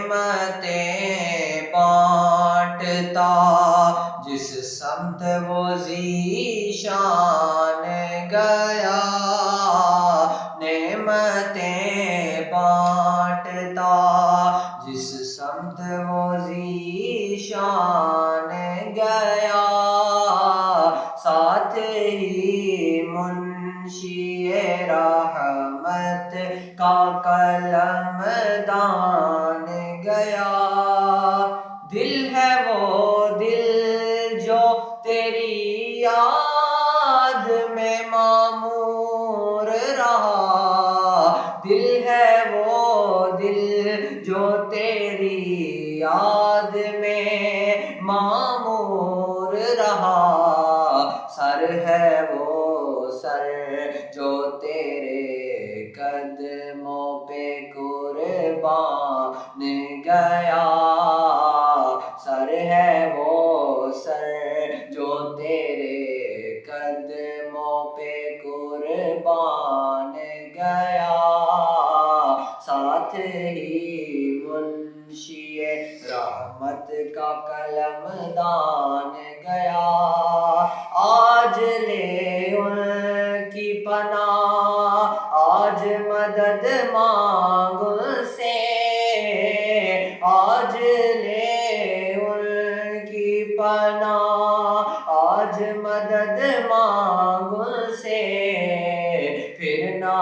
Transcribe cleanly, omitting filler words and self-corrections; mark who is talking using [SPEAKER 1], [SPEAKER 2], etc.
[SPEAKER 1] نعمتیں بانٹتا، جس سمت وہ ذیشان گیا، نعمتیں بانٹتا، جس سمت وہ ذیشان گیا، ساتھ ہی منشی رحمت کا قلم دان گیا۔ دل ہے وہ دل جو تیری یاد میں معمور رہا، دل ہے وہ دل جو تیری یاد میں معمور رہا، سر ہے وہ سر جو تیرے قدموں پہ قربان گیا، سر ہے وہ سر جو تیرے قدموں پہ قربان گیا، ساتھ ہی منشی رحمت کا قلم دان گیا۔ آج لے ان کی پناہ، آج مدد مانگ ان سے، آج لے ان کی پناہ، آج مدد مانگ ان سے، پھر نہ